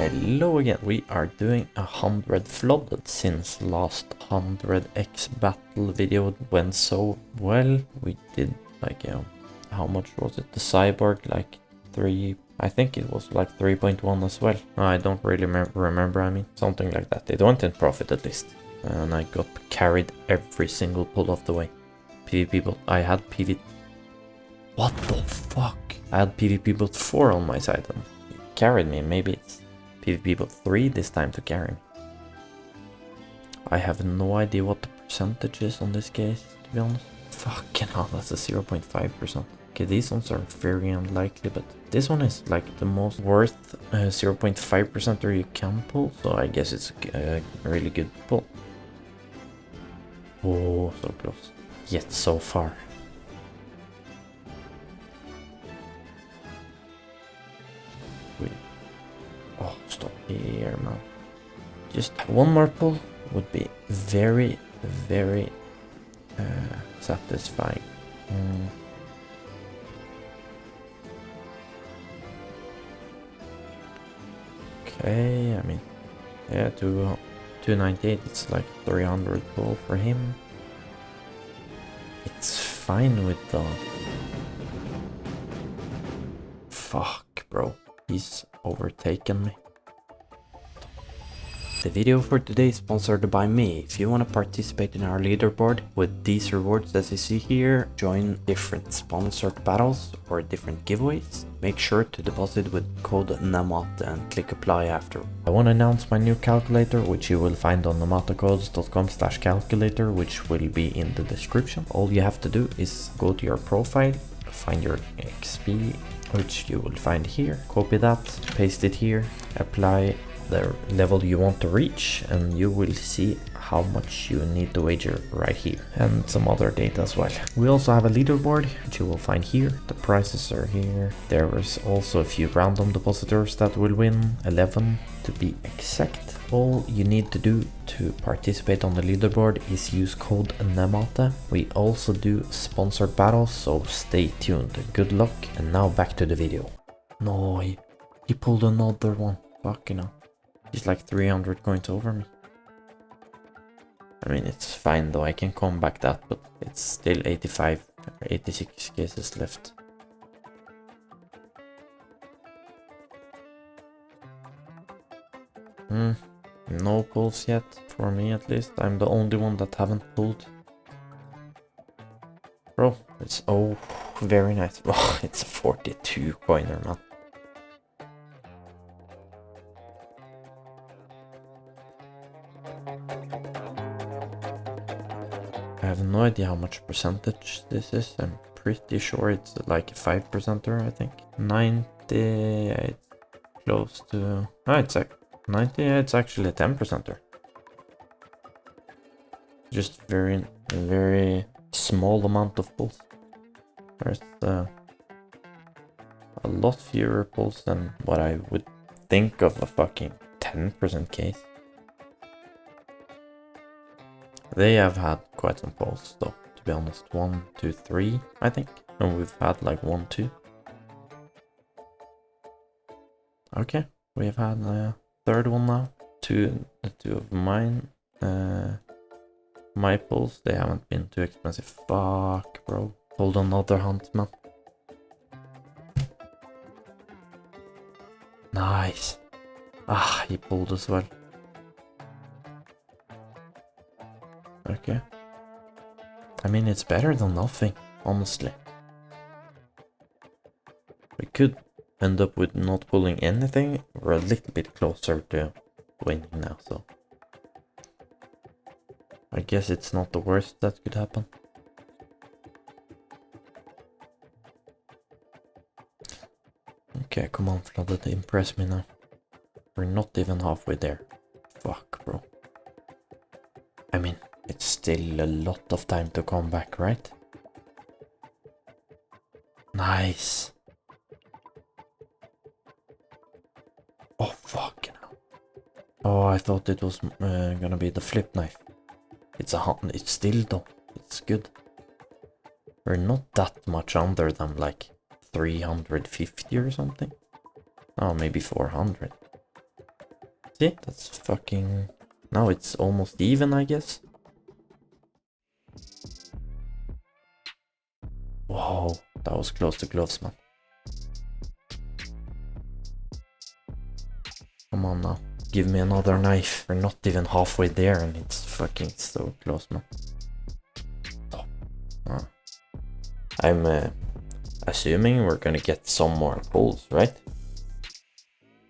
Hello again. We are doing 100 flooded since last 100x battle video went so well. We did like, how much was it? The cyborg like 3, I think it was like 3.1 as well. I don't really remember, I mean, something like that. It went in profit at least. And I got carried every single pull of the way. PvP bot, I had PvP. What the fuck? I had PvP bot 4 on my side and it carried me. Maybe it's PvP bot 3 this time to carry me. I have no idea what the percentage is on this case, to be honest. Fucking hell, that's a 0.5%. Okay, these ones are very unlikely, but this one is like the most worth 0.5% you can pull, so I guess it's a really good pull. Oh, so close. Yet so far. Oh, stop here, man. Just one more pull would be very, very satisfying. Okay, I mean, yeah, 298, it's like 300 pull for him. It's fine with the... Fuck, bro. He's overtaken me. The video for today is sponsored by me. If you want to participate in our leaderboard with these rewards as you see here, join different sponsored battles or different giveaways, make sure to deposit with code nema and click apply after. I want to announce my new calculator, which you will find on nematacodes.com/calculator, which will be in the description. All you have to do is go to your profile, find your XP, which you will find here, copy that, paste it here, apply the level you want to reach, and you will see how much you need to wager right here, and some other data as well. We also have a leaderboard, which you will find here. The prices are here. There is also a few random depositors that will win, 11 to be exact. All you need to do to participate on the leaderboard is use code NEMATA. We also do sponsored battles, so stay tuned. Good luck, and now back to the video. No, he pulled another one. Fucking hell. He's like 300 coins over me. I mean, it's fine though, I can come back that, but it's still 85 or 86 cases left. No pulls yet, for me at least. I'm the only one that haven't pulled. Bro, it's, oh, very nice. Oh, it's a 42 coiner, man. I have no idea how much percentage this is. I'm pretty sure it's like a 5%er, I think. 90, it's close to... Oh, it's like 90, it's actually a 10%er. Just very, very small amount of pulls. There's a lot fewer pulls than what I would think of a fucking 10% case. They have had quite some pulls though, to be honest. 1, 2, 3, I think. And we've had like 1, 2. Okay, we have had a third one now. Two of mine. My pulls, they haven't been too expensive. Fuck, bro. Hold another huntsman. Nice. Ah, he pulled as well. Okay. I mean, it's better than nothing, honestly. We could end up with not pulling anything. We're a little bit closer to winning now, so... I guess it's not the worst that could happen. Okay, come on, Flooded, impress me now. We're not even halfway there. Fuck, bro. I mean... It's still a lot of time to come back, right? Nice. Oh, fucking hell. Oh, I thought it was gonna be the flip knife. It's it's still though. It's good. We're not that much under them, like 350 or something. Oh, maybe 400. See, that's fucking... Now it's almost even, I guess. Whoa, that was close to gloves, man. Come on now, give me another knife. We're not even halfway there and it's fucking so close, man. Oh. I'm assuming we're gonna get some more pulls, right?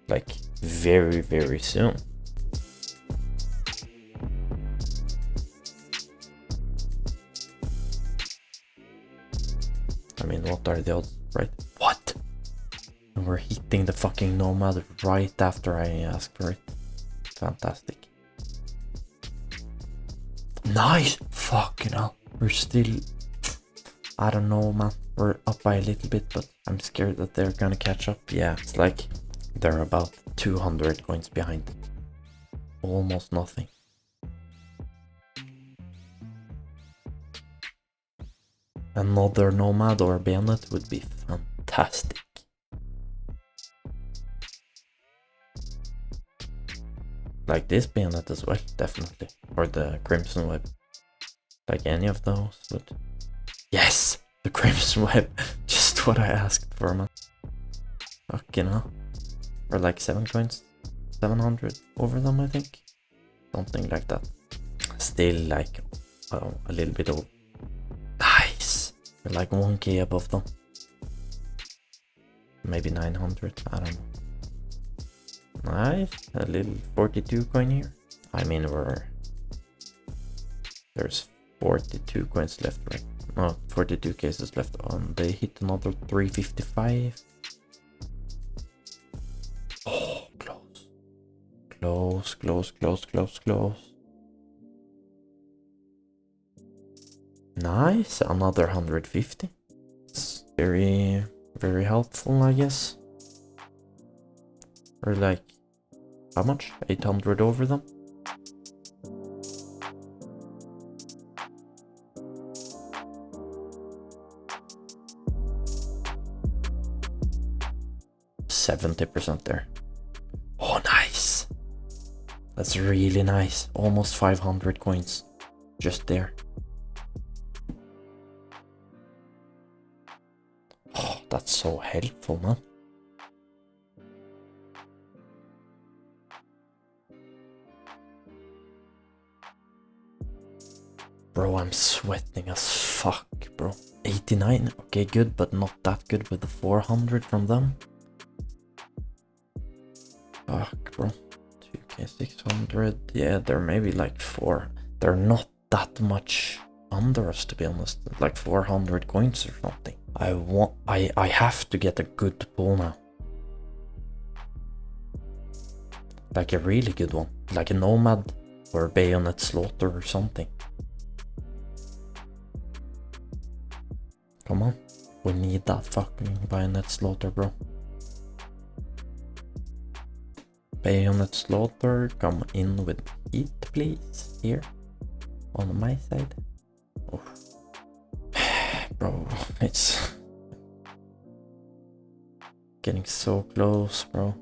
Like very, very soon. I mean, what are the odds, right? What? And we're hitting the fucking nomad right after I asked for it. Fantastic. Nice! Fucking hell. We're still... I don't know, man. We're up by a little bit, but I'm scared that they're gonna catch up. Yeah, it's like they're about 200 coins behind. Almost nothing. Another nomad or bayonet would be fantastic. Like this bayonet as well, definitely. Or the crimson web. Like any of those would... Yes! The crimson web! Just what I asked for, man. Fucking hell. Or like 7 coins? 700 over them, I think. Something like that. Still like a little bit over. Nice! We're like 1k above them. Maybe 900, I don't know. Nice, a little 42 coin here. I mean, there's 42 coins left, right? No, 42 cases left. They hit another 355. Oh, close. Close, close, close, close, close. Nice, another 150. It's very, very helpful, I guess. Or like, how much? 800 over them? %70 there. Oh, nice! That's really nice. Almost 500 coins. Just there. Oh, that's so helpful, man. Bro, I'm sweating as fuck, bro. 89, okay, good, but not that good with the 400 from them. Fuck, bro. 2k 600, yeah, they're maybe like 4. They're not that much under us, to be honest. Like 400 coins or something. I have to get a good pull now. Like a really good one. Like a nomad or bayonet slaughter or something. Come on, we need that fucking bayonet slaughter, bro. Bayonet slaughter, come in with heat, please. Here, on my side. Oh. Bro, it's getting so close, bro.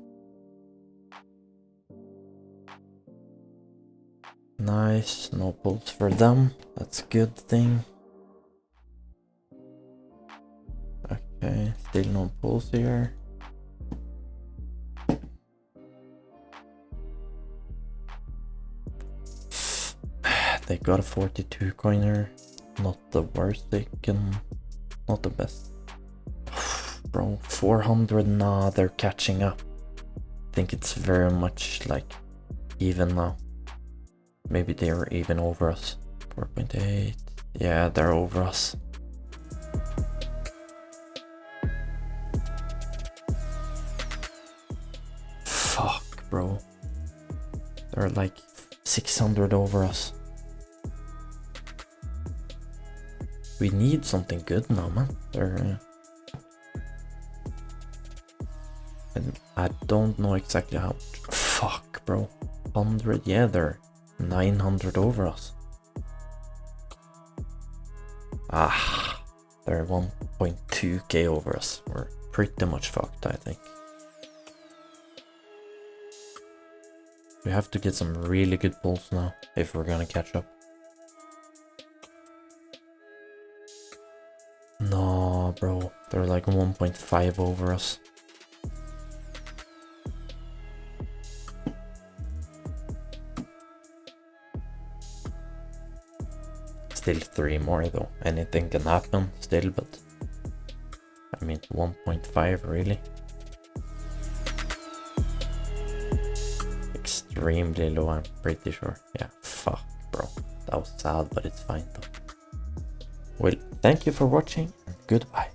Nice, no pulls for them. That's a good thing. Okay, still no pulls here. They got a 42 coiner. Not the worst they can. Not the best. Bro, 400, nah, they're catching up. I think it's very much like even now. Maybe they were even over us. 4.8. Yeah, they're over us. Fuck, bro. They're like 600 over us. We need something good now, man. They're... I don't know exactly how much. Fuck, bro. 100, yeah, they're 900 over us. Ah, they're 1.2k over us. We're pretty much fucked, I think. We have to get some really good pulls now if we're gonna catch up. No, bro. They're like 1.5 over us. Still 3 more though. Anything can happen still, but I mean 1.5 really. Extremely low, I'm pretty sure. Yeah, fuck bro. That was sad, but it's fine though. Well, thank you for watching and goodbye.